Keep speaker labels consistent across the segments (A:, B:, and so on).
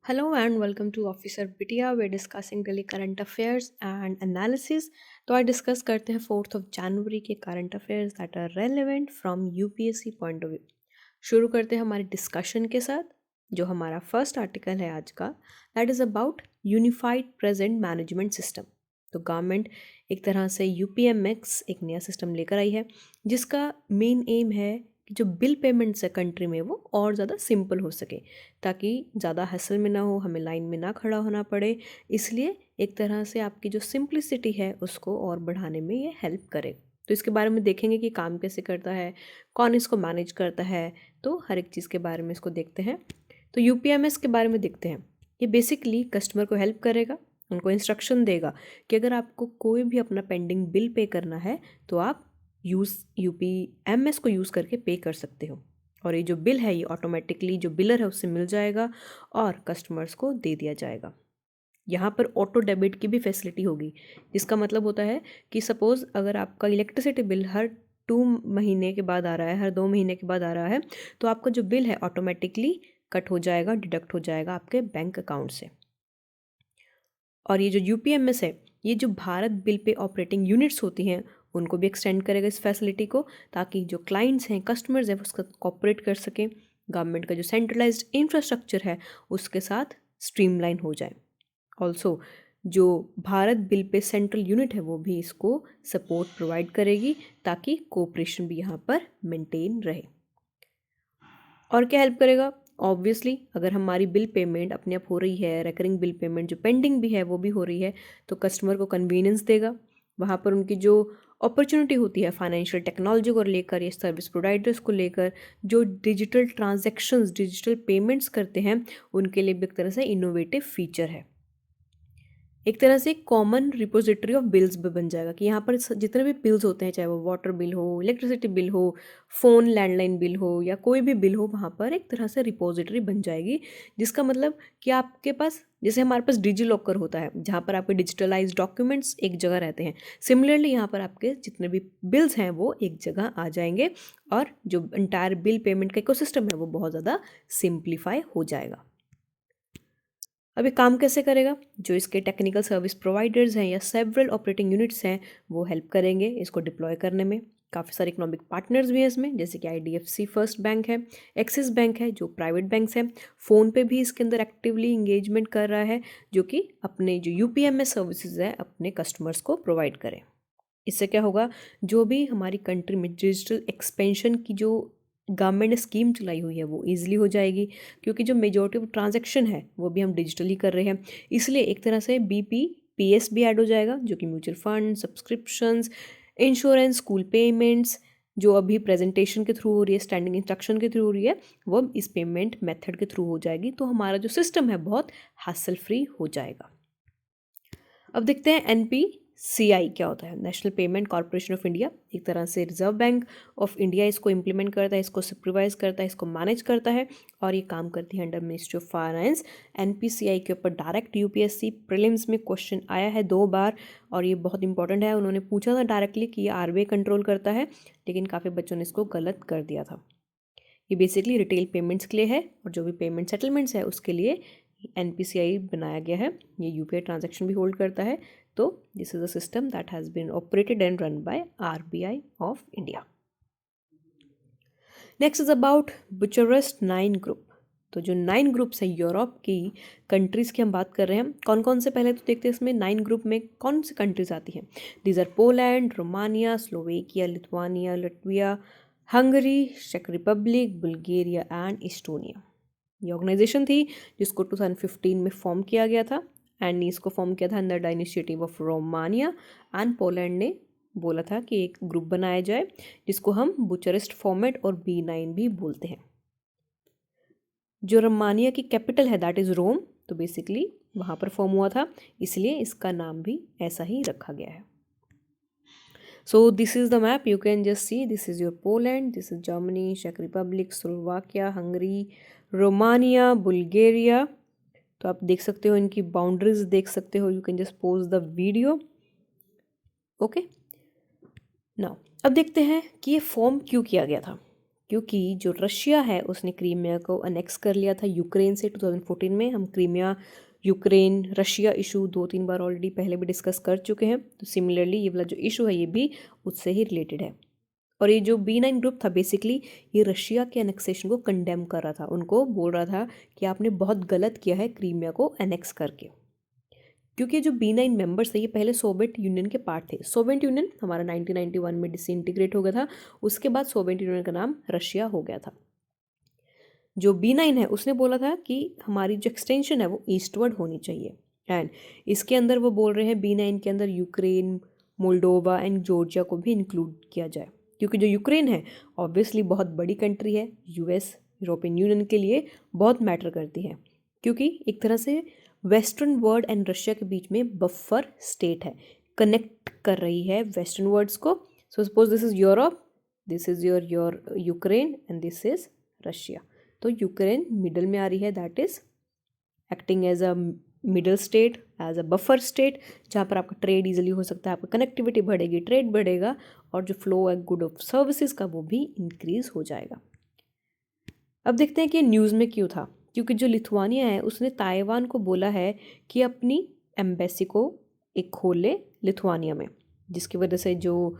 A: Hello and welcome to Officer Bitia. We're discussing daily current affairs and analysis. तो आज discuss करते हैं 4 जनवरी के current affairs that are relevant from UPSC point of view. शुरू करते हैं हमारे डिस्कशन के साथ। जो हमारा फर्स्ट आर्टिकल है आज का, that is about unified present management system. तो गवर्नमेंट एक तरह से यूपीएमएक्स एक नया सिस्टम लेकर आई है जिसका मेन एम है कि जो बिल पेमेंट्स है कंट्री में वो और ज़्यादा सिंपल हो सके, ताकि ज़्यादा हसल में ना हो, हमें लाइन में ना खड़ा होना पड़े। इसलिए एक तरह से आपकी जो सिंप्लिसिटी है उसको और बढ़ाने में ये हेल्प करे। तो इसके बारे में देखेंगे कि काम कैसे करता है, कौन इसको मैनेज करता है, तो हर एक चीज़ के बारे में इसको देखते हैं। तो यूपीएमएस के बारे में देखते हैं। ये बेसिकली कस्टमर को हेल्प करेगा, उनको इंस्ट्रक्शन देगा कि अगर आपको कोई भी अपना पेंडिंग बिल पे करना है तो आप यूपीएमएस को यूज़ करके पे कर सकते हो, और ये जो बिल है ये ऑटोमेटिकली जो बिलर है उससे मिल जाएगा और कस्टमर्स को दे दिया जाएगा। यहाँ पर ऑटो डेबिट की भी फैसिलिटी होगी, जिसका मतलब होता है कि सपोज़ अगर आपका इलेक्ट्रिसिटी बिल हर 2 महीने के बाद आ रहा है, हर 2 महीने के बाद आ रहा है, तो आपका जो बिल है ऑटोमेटिकली कट हो जाएगा, डिडक्ट हो जाएगा आपके बैंक अकाउंट से। और ये जो यूपीएमएस है ये जो Bharat bill pay operating units होती हैं उनको भी एक्सटेंड करेगा इस फैसिलिटी को, ताकि जो क्लाइंट्स हैं, कस्टमर्स हैं, उसका कॉपरेट कर सकें। गवर्नमेंट का जो सेंट्रलाइज्ड इंफ्रास्ट्रक्चर है उसके साथ स्ट्रीमलाइन हो जाए। ऑल्सो जो Bharat bill pay central unit है वो भी इसको सपोर्ट प्रोवाइड करेगी, ताकि कोऑपरेशन भी यहाँ पर मेंटेन रहे। और क्या हेल्प करेगा? ऑब्वियसली अगर हमारी बिल पेमेंट अपने आप हो रही है, रिकरिंग बिल पेमेंट जो पेंडिंग भी है वो भी हो रही है, तो कस्टमर को कन्वीनियंस देगा। वहाँ पर उनकी जो अपॉर्चुनिटी होती है फाइनेंशियल टेक्नोलॉजी को लेकर या सर्विस प्रोवाइडर्स को लेकर, जो डिजिटल ट्रांजैक्शंस, डिजिटल पेमेंट्स करते हैं, उनके लिए भी एक तरह से इनोवेटिव फीचर है। एक तरह से कॉमन रिपोजिटरी ऑफ बिल्स भी बन जाएगा कि यहाँ पर जितने भी बिल्स होते हैं, चाहे वो वाटर बिल हो, इलेक्ट्रिसिटी बिल हो, फ़ोन लैंडलाइन बिल हो या कोई भी बिल हो, वहाँ पर एक तरह से रिपोजिटरी बन जाएगी। जिसका मतलब कि आपके पास, जैसे हमारे पास डिजी लॉकर होता है जहाँ पर आपके डिजिटलाइज डॉक्यूमेंट्स एक जगह रहते हैं, सिमिलरली यहाँ पर आपके जितने भी बिल्स हैं वो एक जगह आ जाएंगे और जो इंटायर बिल पेमेंट का इकोसिस्टम है वो बहुत ज़्यादा सिंप्लीफाई हो जाएगा। अब ये काम कैसे करेगा? जो इसके टेक्निकल सर्विस प्रोवाइडर्स हैं या सेवरल ऑपरेटिंग यूनिट्स हैं वो हेल्प करेंगे इसको डिप्लॉय करने में। काफ़ी सारे इकोनॉमिक पार्टनर्स भी हैं इसमें, जैसे कि आईडीएफसी फर्स्ट बैंक है, एक्सिस बैंक है जो प्राइवेट बैंक्स हैं। फ़ोन पे भी इसके अंदर एक्टिवली इंगेजमेंट कर रहा है, जो कि अपने जो यूपीएमएस सर्विसेज है अपने कस्टमर्स को प्रोवाइड करें। इससे क्या होगा, जो भी हमारी कंट्री में डिजिटल एक्सपेंशन की जो गवर्नमेंट ने स्कीम चलाई हुई है वो ईजिली हो जाएगी, क्योंकि जो मेजॉरिटी ऑफ ट्रांजैक्शन है वो भी हम डिजिटली कर रहे हैं। इसलिए एक तरह से बीपीपीएस भी ऐड हो जाएगा, जो कि mutual fund, subscriptions, insurance, school payments, जो अभी प्रेजेंटेशन के थ्रू हो रही है, स्टैंडिंग इंस्ट्रक्शन के थ्रू हो रही है, वो इस पेमेंट मेथड के थ्रू हो जाएगी। तो हमारा जो सिस्टम है बहुत हासिल फ्री हो जाएगा। अब देखते हैं एनपीसीआई क्या होता है। National payment corporation of India एक तरह से रिजर्व बैंक ऑफ इंडिया इसको इम्प्लीमेंट करता है, इसको सुपरवाइज करता है, इसको मैनेज करता है, और ये काम करती है under ministry of finance. NPCI के ऊपर डायरेक्ट यूपीएससी प्रीलिम्स में क्वेश्चन आया है 2 बार, और ये बहुत इंपॉर्टेंट है। उन्होंने पूछा था डायरेक्टली कि ये आरबीआई कंट्रोल करता है, लेकिन काफ़ी बच्चों ने इसको गलत कर दिया था। ये बेसिकली रिटेल पेमेंट्स के लिए है, और जो भी पेमेंट सेटलमेंट्स है उसके लिए एनपीसीआई बनाया गया है। ये यूपीआई ट्रांजैक्शन भी होल्ड करता है। तो this is a system that has been operated and run by RBI of India. Next is about Bucharest 9 group. तो जो 9 ग्रुप्स हैं यूरोप की कंट्रीज़ की हम बात कर रहे हैं। कौन कौन से, पहले तो देखते हैं इसमें 9 ग्रुप में कौन सी कंट्रीज़ आती हैं। These are Poland, Romania, Slovakia, Lithuania, Latvia, Hungary, चेक रिपब्लिक, बुल्गारिया एंड इस्टोनिया। ये ऑर्गेनाइजेशन थी जिसको 2015 में फॉर्म किया गया था, एंड इसको फॉर्म किया था under the initiative of Romania and Poland ने बोला था कि एक ग्रुप बनाया जाए, जिसको हम बुचारेस्ट फॉर्मेट और B9 भी बोलते हैं। जो रोमानिया की कैपिटल है दैट इज़ रोम, तो बेसिकली वहाँ पर फॉर्म हुआ था, इसलिए इसका नाम भी ऐसा ही रखा गया है। So this is the map, you can just see this is your Poland, this is Germany, Czech Republic, Slovakia, Hungary, Romania, Bulgaria। तो आप देख सकते हो, इनकी बाउंड्रीज देख सकते हो। You can just pause the video. Okay, now अब देखते हैं कि ये फॉर्म क्यों किया गया था। क्योंकि जो रशिया है उसने क्रीमिया को अनेक्स कर लिया था यूक्रेन से 2014 में। हम क्रीमिया यूक्रेन रशिया इशू 2-3 बार ऑलरेडी पहले भी डिस्कस कर चुके हैं, तो सिमिलरली ये वाला जो इशू है ये भी उससे ही रिलेटेड है। और ये जो B9 ग्रुप था बेसिकली ये रशिया के एनेक्सेशन को कंडेम कर रहा था, उनको बोल रहा था कि आपने बहुत गलत किया है क्रीमिया को एनेक्स करके। क्योंकि जो B9 मेंबर्स थे ये पहले सोवियत यूनियन के पार्ट थे। सोवियत यूनियन हमारा 1991 में डिसइंटीग्रेट हो गया था, उसके बाद सोवियत यूनियन का नाम रशिया हो गया था। जो B9 है उसने बोला था कि हमारी जो एक्सटेंशन है वो ईस्टवर्ड होनी चाहिए, एंड इसके अंदर वो बोल रहे हैं B9 के अंदर यूक्रेन, मोल्डोवा एंड जॉर्जिया को भी इंक्लूड किया जाए। क्योंकि जो यूक्रेन है ऑब्वियसली बहुत बड़ी कंट्री है, यूएस यूरोपियन यूनियन के लिए बहुत मैटर करती है, क्योंकि एक तरह से वेस्टर्न वर्ल्ड एंड रशिया के बीच में बफर स्टेट है, कनेक्ट कर रही है वेस्टर्न वर्ल्ड्स को। So suppose this is Europe, this is your Ukraine and this is Russia. तो यूक्रेन मिडल में आ रही है, that is acting as a middle state, as a buffer state, जहाँ पर आपका ट्रेड इजीली हो सकता है, आपका कनेक्टिविटी बढ़ेगी, ट्रेड बढ़ेगा, और जो फ्लो है गुड ऑफ सर्विसेज का वो भी इंक्रीज हो जाएगा। अब देखते हैं कि न्यूज़ में क्यों था। क्योंकि जो लिथुआनिया है उसने ताइवान को बोला है कि अपनी एम्बेसी को एक खोले लिथुआनिया में, जिसकी वजह से जो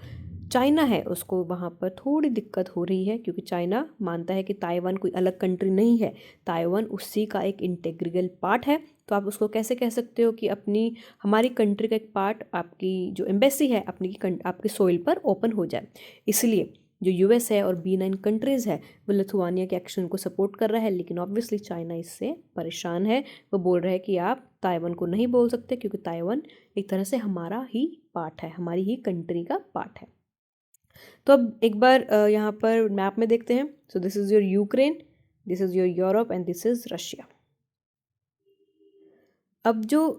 A: चाइना है उसको वहाँ पर थोड़ी दिक्कत हो रही है, क्योंकि चाइना मानता है कि ताइवान कोई अलग कंट्री नहीं है, ताइवान उसी का एक इंटीग्रल पार्ट है। तो आप उसको कैसे कह सकते हो कि अपनी हमारी कंट्री का एक पार्ट आपकी जो एम्बेसी है अपनी आपके सोइल पर ओपन हो जाए। इसलिए जो यूएस है और B9 कंट्रीज़ है वो लिथुआनिया के एक्शन को सपोर्ट कर रहा है, लेकिन ऑब्वियसली चाइना इससे परेशान है। वो बोल रहा है कि आप ताइवान को नहीं बोल सकते, क्योंकि ताइवान एक तरह से हमारा ही पार्ट है, हमारी ही कंट्री का पार्ट है। तो अब एक बार यहाँ पर मैप में देखते हैं। So this is your Ukraine, this is your Europe and this is Russia. अब जो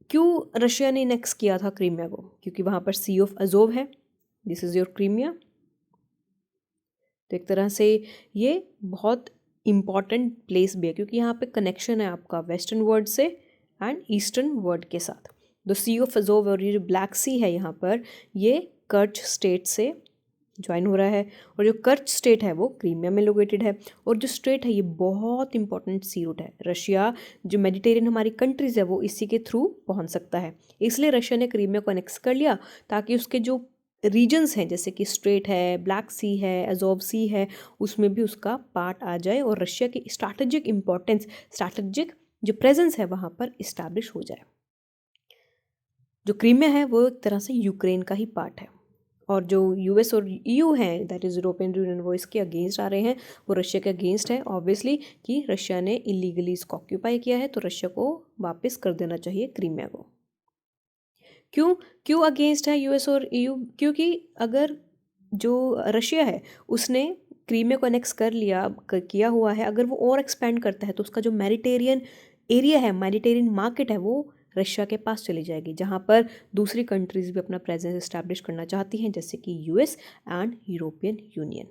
A: क्यों रशिया ने नेक्स्ट किया था क्रीमिया को, क्योंकि वहाँ पर सी ऑफ अजोव है, दिस इज़ योर क्रीमिया। तो एक तरह से ये बहुत इम्पॉर्टेंट प्लेस भी है, क्योंकि यहाँ पे कनेक्शन है आपका वेस्टर्न वर्ल्ड से एंड ईस्टर्न वर्ल्ड के साथ। द सी ऑफ अजोव और ये जो ब्लैक सी है यहाँ पर ये कर्च स्टेट से ज्वाइन हो रहा है, और जो कर्च स्टेट है वो क्रीमिया में लोकेटेड है। और जो स्टेट है ये बहुत इंपॉर्टेंट सी रूट है, रशिया जो मेडिटेरियन हमारी कंट्रीज़ है वो इसी के थ्रू पहुँच सकता है। इसलिए रशिया ने क्रीमिया को एनेक्स कर लिया, ताकि उसके जो रीजन्स हैं जैसे कि स्ट्रेट है, ब्लैक सी है, अजोव सी है, उसमें भी उसका पार्ट आ जाए, और रशिया की स्ट्रैटेजिक इंपॉर्टेंस, स्ट्रैटेजिक जो प्रेजेंस है वहाँ पर इस्टेब्लिश हो जाए। जो क्रीमिया है वो एक तरह से यूक्रेन का ही पार्ट है, और जो यूएस और ईयू हैं दैट इज़ यूरोपियन यूनियन वो इसके अगेंस्ट आ रहे हैं, वो रशिया के अगेंस्ट है ऑब्वियसली, कि रशिया ने इलीगली इसको ऑक्यूपाई किया है, तो रशिया को वापस कर देना चाहिए क्रीमिया को। क्यों क्यों अगेंस्ट है यूएस और ईयू? क्योंकि अगर जो रशिया है उसने क्रीमिया को एनेक्स कर लिया किया हुआ है, अगर वो और एक्सपेंड करता है तो उसका जो मैरिटेरियन एरिया है, मैरिटेरियन मार्केट है, वो रशिया के पास चली जाएगी, जहाँ पर दूसरी कंट्रीज़ भी अपना प्रेजेंस इस्टेब्लिश करना चाहती हैं, जैसे कि US and European Union.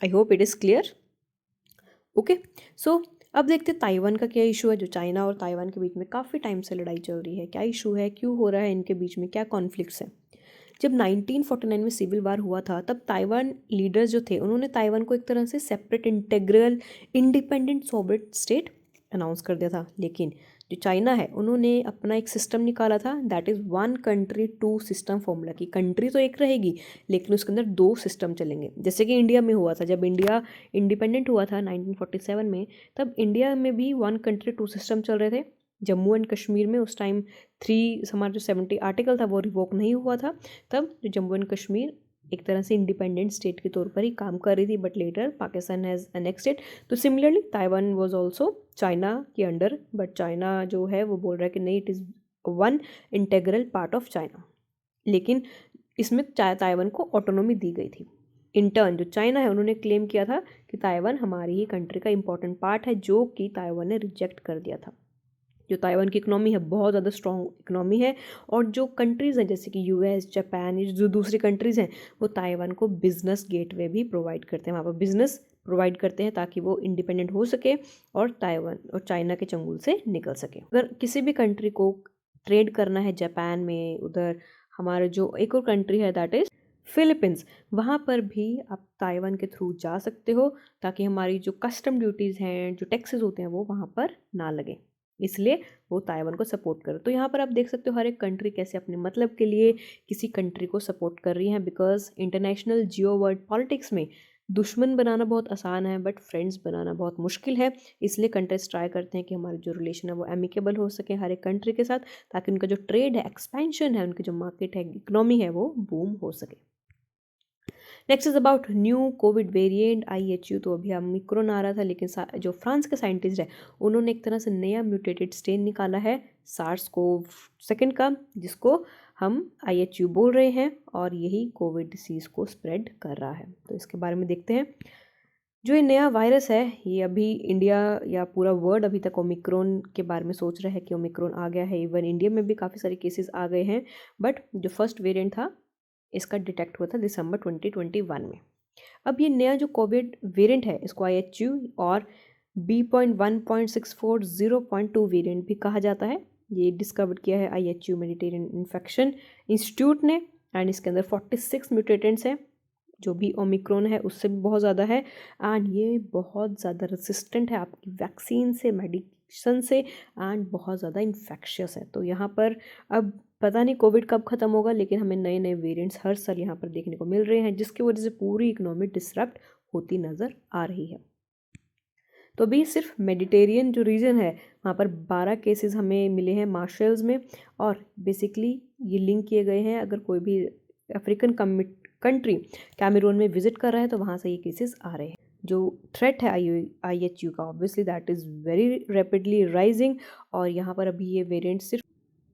A: I hope it is clear. Okay, so अब देखते हैं ताइवान का क्या इशू है। जो चाइना और ताइवान के बीच में काफ़ी टाइम से लड़ाई चल रही है, क्या इशू है, क्यों हो रहा है, इनके बीच में क्या कॉन्फ्लिक्ट्स हैं। जब 1949 में सिविल वार हुआ था तब ताइवान लीडर्स जो थे उन्होंने ताइवान को एक तरह से separate integral independent sovereign state announce कर दिया था। लेकिन जो चाइना है उन्होंने अपना एक सिस्टम निकाला था, that is one country two system formula, की कंट्री तो एक रहेगी लेकिन उसके अंदर दो सिस्टम चलेंगे। जैसे कि इंडिया में हुआ था, जब इंडिया इंडिपेंडेंट हुआ था 1947 में, तब इंडिया में भी वन कंट्री टू सिस्टम चल रहे थे। जम्मू एंड कश्मीर में उस टाइम हमारा जो 70 आर्टिकल था वो रिवोक नहीं हुआ था, तब जो जम्मू एंड कश्मीर एक तरह से इंडिपेंडेंट स्टेट के तौर पर ही काम कर रही थी, but later Pakistan has annexed it. तो similarly Taiwan was also China के अंडर, बट चाइना जो है वो बोल रहा है कि नहीं, it is one integral part of China. लेकिन इसमें ताइवान को ऑटोनॉमी दी गई थी। इन टर्न जो चाइना है उन्होंने क्लेम किया था कि ताइवान हमारी ही कंट्री का इंपॉर्टेंट पार्ट है, जो कि ताइवान ने रिजेक्ट कर दिया था। जो ताइवान की इकनॉमी है बहुत ज़्यादा स्ट्रॉन्ग इकनॉमी है, और जो कंट्रीज़ हैं जैसे कि यूएस, जापान, ये जो दूसरी कंट्रीज़ हैं वो ताइवान को बिजनेस गेटवे भी प्रोवाइड करते हैं, वहाँ पर बिजनेस प्रोवाइड करते हैं ताकि वो इंडिपेंडेंट हो सके और ताइवान और चाइना के चंगुल से निकल सके। अगर किसी भी कंट्री को ट्रेड करना है जापान में, उधर हमारा जो एक और कंट्री है दैट इज़ फिलीपींस, वहाँ पर भी आप ताइवान के थ्रू जा सकते हो ताकि हमारी जो कस्टम ड्यूटीज़ हैं, जो टैक्सेस होते हैं वो वहाँ पर ना लगें। इसलिए वो ताइवान को सपोर्ट करो। तो यहाँ पर आप देख सकते हो हर एक कंट्री कैसे अपने मतलब के लिए किसी कंट्री को सपोर्ट कर रही हैं, because international Jio world politics में दुश्मन बनाना बहुत आसान है बट फ्रेंड्स बनाना बहुत मुश्किल है। इसलिए कंट्रीज़ ट्राई करते हैं कि हमारे जो रिलेशन है वो एमिकेबल हो सके हर एक कंट्री के साथ, ताकि उनका जो ट्रेड है, एक्सपेंशन है, उनकी जो मार्केट है, इकोनॉमी है, वो बूम हो सके। Next is about new Covid variant IHU। तो अभी ओमिक्रॉन आ रहा था, लेकिन जो फ्रांस के साइंटिस्ट है उन्होंने एक तरह से नया म्यूटेटेड स्ट्रेन निकाला है सार्स कोव सेकेंड का, जिसको हम IHU बोल रहे हैं, और यही कोविड डिसीज़ को स्प्रेड कर रहा है। तो इसके बारे में देखते हैं। जो ये नया वायरस है, ये अभी इंडिया या पूरा वर्ल्ड अभी तक ओमिक्रॉन के बारे में सोच रहा है कि ओमिक्रॉन आ गया है। इवन इंडिया में भी काफ़ी सारे केसेस आ गए हैं, बट जो फर्स्ट वेरिएंट था इसका डिटेक्ट हुआ था दिसंबर 2021 में। अब ये नया जो कोविड वेरिएंट है इसको IHU और B.1.640.2 वेरिएंट भी कहा जाता है। ये डिस्कवर किया है IHU मेडिटेरियन इन्फेक्शन इंस्टीट्यूट ने, एंड इसके अंदर 46 म्यूटेटेंट्स हैं, जो भी ओमिक्रॉन है उससे भी बहुत ज़्यादा है, एंड ये बहुत ज़्यादा रेसिस्टेंट है आपकी वैक्सीन से, मेडिसिन से, एंड बहुत ज़्यादा इन्फेक्शियस है। तो यहाँ पर अब पता नहीं कोविड कब ख़त्म होगा, लेकिन हमें नए नए वेरिएंट्स हर साल यहाँ पर देखने को मिल रहे हैं, जिसकी वजह से पूरी इकोनॉमी डिसरप्ट होती नज़र आ रही है। तो अभी सिर्फ मेडिटेरियन जो रीजन है वहाँ पर 12 केसेस हमें मिले हैं मार्शल्स में, और बेसिकली ये लिंक किए गए हैं अगर कोई भी अफ्रीकन कंट्री कैमरून में विजिट कर रहा है तो वहाँ से ये केसेस आ रहे हैं। जो थ्रेट है IHU का, obviously that is very rapidly rising, और यहाँ पर अभी ये वेरिएंट सिर्फ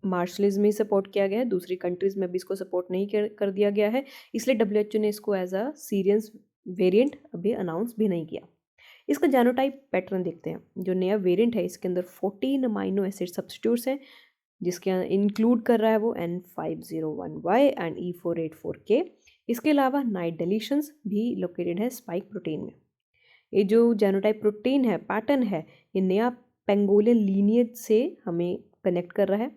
A: मार्शलिज में सपोर्ट किया गया है, दूसरी कंट्रीज़ में भी इसको सपोर्ट नहीं कर दिया गया है, इसलिए WHO ने इसको एज अ सीरियस वेरिएंट अभी अनाउंस भी नहीं किया। इसका जेनोटाइप पैटर्न देखते हैं। जो नया वेरिएंट है इसके अंदर 14 अमाइनो एसिड सब्स्टिट्यूट्स हैं, जिसके इंक्लूड कर रहा है वो N501Y एंड E484K। इसके अलावा नाइट डिलीशंस भी लोकेटेड है स्पाइक प्रोटीन में। ये जो जेनोटाइप प्रोटीन है, पैटर्न है, ये नया पेंगोलियन लीनियज से हमें कनेक्ट कर रहा है,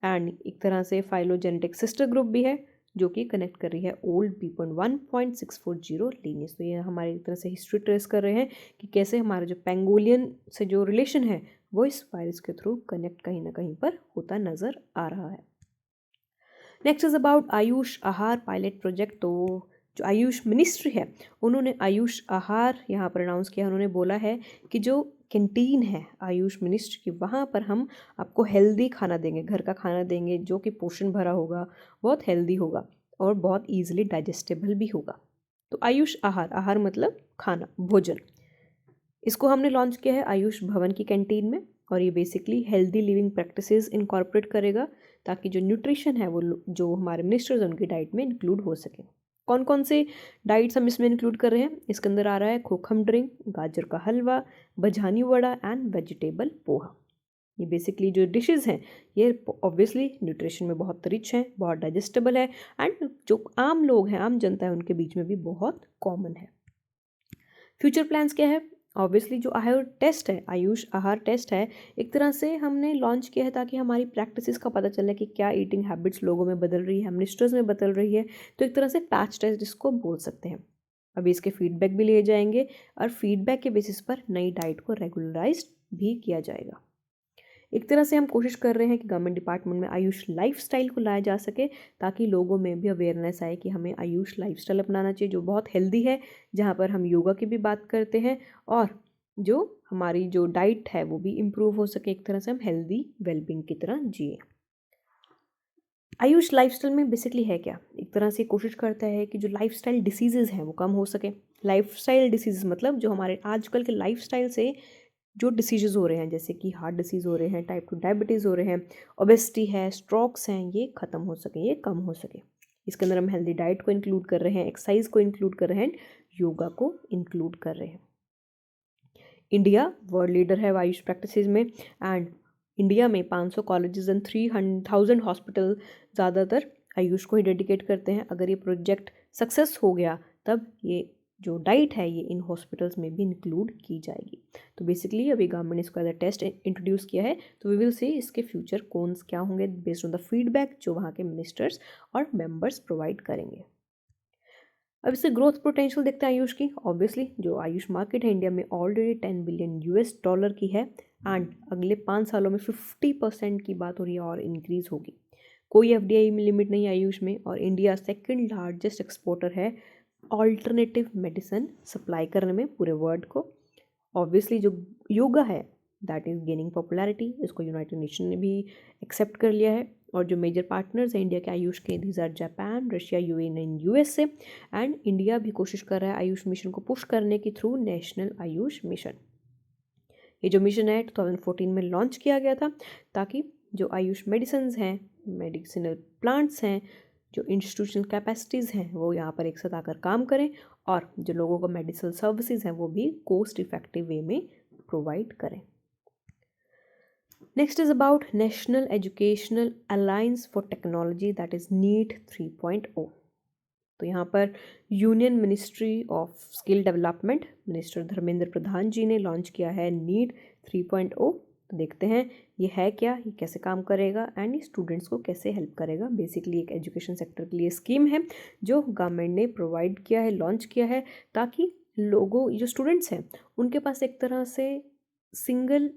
A: एंड एक तरह से फाइलोजेनेटिक सिस्टर ग्रुप भी है जो कि कनेक्ट कर रही है ओल्ड B.1.640 लीनियज। तो ये हमारी एक तरह से हिस्ट्री ट्रेस कर रहे हैं कि कैसे हमारा जो पेंगोलियन से जो रिलेशन है वो इस वायरस के थ्रू कनेक्ट कहीं ना कहीं पर होता नज़र आ रहा है। नेक्स्ट इज़ अबाउट आयुष आहार पायलट प्रोजेक्ट। तो जो आयुष मिनिस्ट्री है उन्होंने आयुष आहार यहाँ पर अनाउंस किया। उन्होंने बोला है कि जो कैंटीन है आयुष मिनिस्ट्री की, वहाँ पर हम आपको हेल्दी खाना देंगे, घर का खाना देंगे जो कि पोषण भरा होगा, बहुत हेल्दी होगा और बहुत ईजिली डाइजेस्टेबल भी होगा। तो आयुष आहार, आहार मतलब खाना, भोजन, इसको हमने लॉन्च किया है आयुष भवन की कैंटीन में, और ये basically healthy living practices incorporate करेगा ताकि जो न्यूट्रिशन है वो जो हमारे मिनिस्टर्स हैं उनकी डाइट में इंक्लूड हो सके। कौन कौन से डाइट्स हम इसमें इंक्लूड कर रहे हैं? इसके अंदर आ रहा है खोखम ड्रिंक, गाजर का हलवा, बझानी वड़ा एंड वेजिटेबल पोहा। ये बेसिकली जो डिशेस हैं ये ऑब्वियसली न्यूट्रिशन में बहुत रिच हैं, बहुत डाइजेस्टेबल है, एंड जो आम लोग हैं, आम जनता है, उनके बीच में भी बहुत कॉमन है। फ्यूचर प्लान्स क्या है? ऑब्वियसली जो आहार टेस्ट है, आयुष आहार टेस्ट है, एक तरह से हमने लॉन्च किया है ताकि हमारी प्रैक्टिसेस का पता चले कि क्या ईटिंग हैबिट्स लोगों में बदल रही है, मिनिस्टर्स में बदल रही है। तो एक तरह से पैच टेस्ट जिसको बोल सकते हैं। अभी इसके फीडबैक भी लिए जाएंगे और फीडबैक के बेसिस पर नई डाइट को रेगुलराइज भी किया जाएगा। एक तरह से हम कोशिश कर रहे हैं कि गवर्नमेंट डिपार्टमेंट में आयुष लाइफस्टाइल को लाया जा सके ताकि लोगों में भी अवेयरनेस आए कि हमें आयुष लाइफस्टाइल अपनाना चाहिए जो बहुत हेल्दी है, जहाँ पर हम योगा की भी बात करते हैं और जो हमारी जो डाइट है वो भी इम्प्रूव हो सके, एक तरह से हम हेल्दी वेलबींग की तरह जिए। आयुष लाइफस्टाइल में बेसिकली है क्या? एक तरह से कोशिश करता है कि जो लाइफस्टाइल डिसीजेज़ हैं वो कम हो सके। लाइफस्टाइल डिसीज़ मतलब जो हमारे आजकल के लाइफस्टाइल से जो डिसीज़ हो रहे हैं, जैसे कि हार्ट डिसीज़ हो रहे हैं, टाइप 2 डायबिटीज़ हो रहे हैं, ओबेसिटी है, स्ट्रोक्स हैं, ये ख़त्म हो सके, ये कम हो सके। इसके अंदर हम हेल्दी डाइट को इंक्लूड कर रहे हैं, एक्सरसाइज को इंक्लूड कर रहे हैं, योगा को इंक्लूड कर रहे हैं। इंडिया वर्ल्ड लीडर है आयुष प्रैक्टिसेस में, एंड इंडिया में 500 कॉलेजेस एंड 3,000 हॉस्पिटल ज़्यादातर आयुष को ही डेडिकेट करते हैं। अगर ये प्रोजेक्ट सक्सेस हो गया तब ये जो डाइट है ये इन हॉस्पिटल्स में भी इंक्लूड की जाएगी। तो बेसिकली अभी गवर्नमेंट ने इसको एज अ टेस्ट इंट्रोड्यूस किया है, तो वी विल सी इसके फ्यूचर कौन क्या होंगे बेस्ड ऑन द फीडबैक जो वहाँ के मिनिस्टर्स और मेंबर्स प्रोवाइड करेंगे। अब इससे ग्रोथ पोटेंशियल देखते हैं आयुष की। ऑब्वियसली जो आयुष मार्केट है इंडिया में ऑलरेडी 10 बिलियन US डॉलर की है एंड अगले 5 सालों में 50% की बात हो रही है और इंक्रीज होगी। कोई FDI में लिमिट नहीं है आयुष में, और इंडिया सेकंड लार्जेस्ट एक्सपोर्टर है ऑल्टरनेटिव मेडिसिन सप्लाई करने में पूरे वर्ल्ड को। ऑब्वियसली जो योगा है दैट इज़ गेनिंग पॉपुलैरिटी, इसको यूनाइटेड नेशन ने भी एक्सेप्ट कर लिया है। और जो मेजर पार्टनर्स हैं इंडिया के आयुष के, these are Japan, Russia, UAE and USA। And India भी कोशिश कर रहा है आयुष मिशन को पुश करने की थ्रू नेशनल आयुष मिशन। ये जो मिशन है 2014 में लॉन्च किया गया था ताकि जो आयुष मेडिसिन हैं, मेडिसिनल प्लांट्स हैं, जो इंस्टीट्यूशनल कैपेसिटीज़ हैं वो यहाँ पर एक साथ आकर काम करें और जो लोगों को मेडिसिनल सर्विसेज हैं वो भी कोस्ट इफेक्टिव वे में प्रोवाइड करें। Next is about national educational alliance for technology that is NEET 3.0। तो यहाँ पर union ministry of skill development minister Dharmendra Pradhan ji ने लॉन्च किया है NEET 3.0। तो देखते हैं ये है क्या, ये कैसे काम करेगा एंड ये स्टूडेंट्स को कैसे हेल्प करेगा। बेसिकली एक एजुकेशन सेक्टर के लिए स्कीम है जो गवर्नमेंट ने प्रोवाइड किया है, लॉन्च किया है, ताकि लोगों जो स्टूडेंट्स हैं उनके पास एक तरह से सिंगल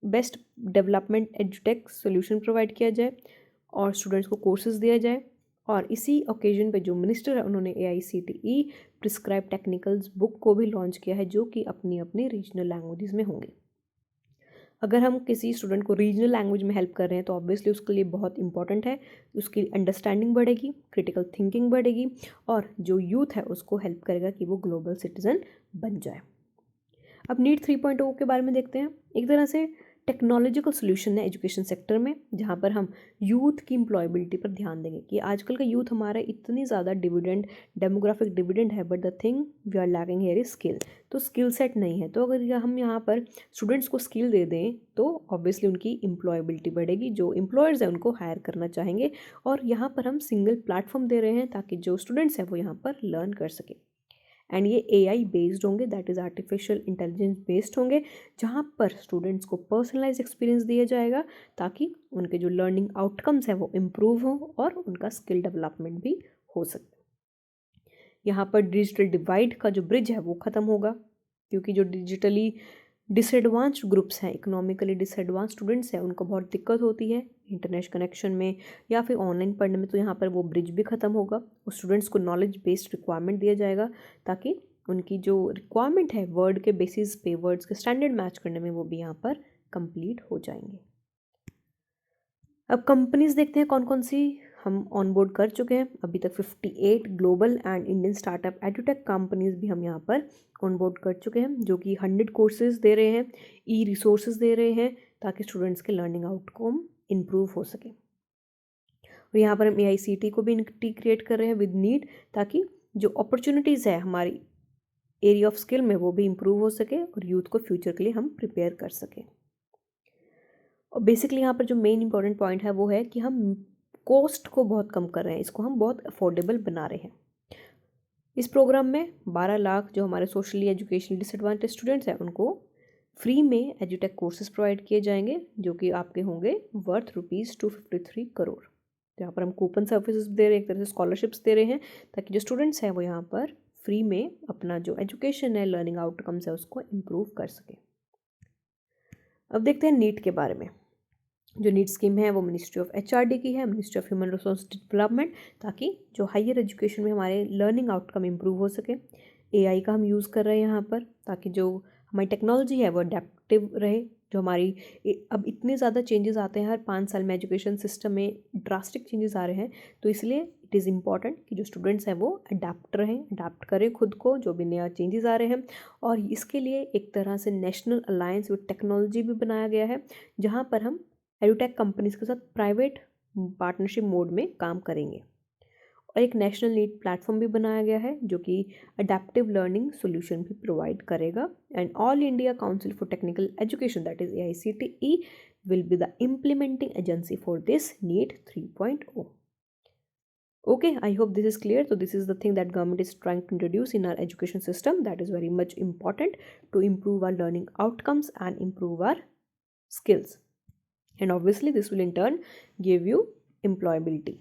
A: बेस्ट डेवलपमेंट एजुटेक सोल्यूशन प्रोवाइड किया जाए और स्टूडेंट्स को कोर्सेज दिया जाए। और इसी ओकेजन पे जो मिनिस्टर है उन्होंने AICTE प्रिस्क्राइब टेक्निकल्स बुक को भी लॉन्च किया है जो कि अपनी अपनी रीजनल लैंग्वेजेस में होंगे। अगर हम किसी स्टूडेंट को रीजनल लैंग्वेज में हेल्प कर रहे हैं तो ऑब्वियसली उसके लिए बहुत इंपॉर्टेंट है, उसकी अंडरस्टैंडिंग बढ़ेगी, क्रिटिकल थिंकिंग बढ़ेगी और जो यूथ है उसको हेल्प करेगा कि वो ग्लोबल सिटीजन बन जाए। अब NEET 3.0 के बारे में देखते हैं। एक तरह से टेक्नोलॉजिकल सोल्यूशन है एजुकेशन सेक्टर में, जहाँ पर हम यूथ की एम्प्लॉयबिलिटी पर ध्यान देंगे कि आजकल का यूथ हमारा इतनी ज़्यादा डिविडेंड डेमोग्राफिक डिविडेंड है, but the thing we are lacking here is skill. तो स्किल सेट नहीं है, तो अगर हम यहाँ पर स्टूडेंट्स को स्किल दे दें तो ऑब्वियसली उनकी एम्प्लॉयबिलिटी बढ़ेगी, जो एम्प्लॉयर्स हैं उनको हायर करना चाहेंगे। और यहाँ पर हम सिंगल प्लेटफॉर्म दे रहे हैं ताकि जो स्टूडेंट्स हैं वो यहाँ पर लर्न कर सकें। एंड ये AI बेस्ड होंगे, that is artificial intelligence based होंगे, जहाँ पर स्टूडेंट्स को पर्सनलाइज एक्सपीरियंस दिया जाएगा ताकि उनके जो लर्निंग आउटकम्स हैं वो इम्प्रूव हों और उनका स्किल डेवलपमेंट भी हो सके। यहाँ पर डिजिटल डिवाइड का जो ब्रिज है वो ख़त्म होगा, क्योंकि जो डिजिटली डिसएडवांस्ड ग्रुप्स हैं, इकोनॉमिकली डिसएडवांस स्टूडेंट्स हैं, उनको बहुत दिक्कत होती है इंटरनेट कनेक्शन में या फिर ऑनलाइन पढ़ने में। तो यहाँ पर वो ब्रिज भी ख़त्म होगा, उस स्टूडेंट्स को नॉलेज बेस्ड रिक्वायरमेंट दिया जाएगा ताकि उनकी जो रिक्वायरमेंट है वर्ड के बेसिस पे, वर्ड्स के स्टैंडर्ड मैच करने में, वो भी यहाँ पर कंप्लीट हो जाएंगे। अब कंपनीज देखते हैं कौन कौन सी हम ऑनबोर्ड कर चुके हैं अभी तक। 58 global and Indian startup edutech companies भी हम यहाँ पर ऑनबोर्ड कर चुके हैं, जो कि 100 कोर्सेज दे रहे हैं, रिसोर्सेज दे रहे हैं ताकि स्टूडेंट्स के लर्निंग आउटकम इम्प्रूव हो सके। और यहाँ पर हम AICTE को भी इंटीग्रेट कर रहे हैं विद NEET, ताकि जो अपॉर्चुनिटीज़ है हमारी एरिया ऑफ स्किल में वो भी इम्प्रूव हो सके और यूथ को फ्यूचर के लिए हम प्रिपेयर कर सकें। और बेसिकली यहाँ पर जो मेन इंपॉर्टेंट पॉइंट है वो है कि हम कॉस्ट को बहुत कम कर रहे हैं, इसको हम बहुत अफोर्डेबल बना रहे हैं। इस प्रोग्राम में 12 लाख जो हमारे सोशली एजुकेशनली डिसएडवांटेज स्टूडेंट्स हैं उनको फ्री में एजुटेक कोर्सेज प्रोवाइड किए जाएंगे, जो कि आपके होंगे वर्थ ₹253 करोड़। तो यहाँ पर हम कूपन सर्विसेज दे रहे हैं, एक तरह से स्कॉलरशिप्स दे रहे हैं ताकि जो स्टूडेंट्स हैं वो यहाँ पर फ्री में अपना जो एजुकेशन है, लर्निंग आउटकम्स है, उसको इम्प्रूव कर सकें। अब देखते हैं NEET के बारे में। जो NEET स्कीम है वो मिनिस्ट्री ऑफ HRD की है, ministry of human resource development, ताकि जो हायर एजुकेशन में हमारे लर्निंग आउटकम इम्प्रूव हो सके। AI का हम यूज़ कर रहे हैं यहाँ पर ताकि जो हमारी टेक्नोलॉजी है वो अडेप्टिव रहे। जो हमारी अब इतने ज़्यादा चेंजेस आते हैं हर 5 साल में, एजुकेशन सिस्टम में ड्रास्टिक चेंजेस आ रहे हैं, तो इसलिए इट इज़ इम्पॉर्टेंट कि जो स्टूडेंट्स हैं वो अडेप्ट रहें, अडेप्ट करें खुद को जो भी नया चेंजेस आ रहे हैं। और इसके लिए एक तरह से नेशनल अलायंस विद टेक्नोलॉजी भी बनाया गया है, जहाँ पर हम एडुटेक कंपनीज के साथ प्राइवेट पार्टनरशिप मोड में काम करेंगे। और एक नेशनल NEET प्लेटफॉर्म भी बनाया गया है जो कि अडेप्टिव लर्निंग सोल्यूशन भी प्रोवाइड करेगा। And all India council for technical education that is AICTE will be the implementing agency for this NEET 3.0. Okay, I hope this is clear. So this is the thing that government is trying to introduce in our education system that is very much important to improve our learning outcomes and improve our skills. And obviously this will in turn give you employability.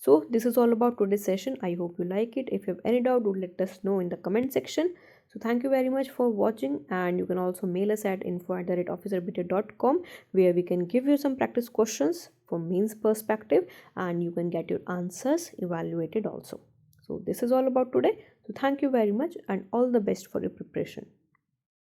A: So this is all about today's session. I hope you like it. If you have any doubt, do let us know in the comment section. So thank you very much for watching, and you can also mail us at info@officerbeta.com, where we can give you some practice questions from means perspective, and you can get your answers evaluated also. So this is all about today. So thank you very much and all the best for your preparation.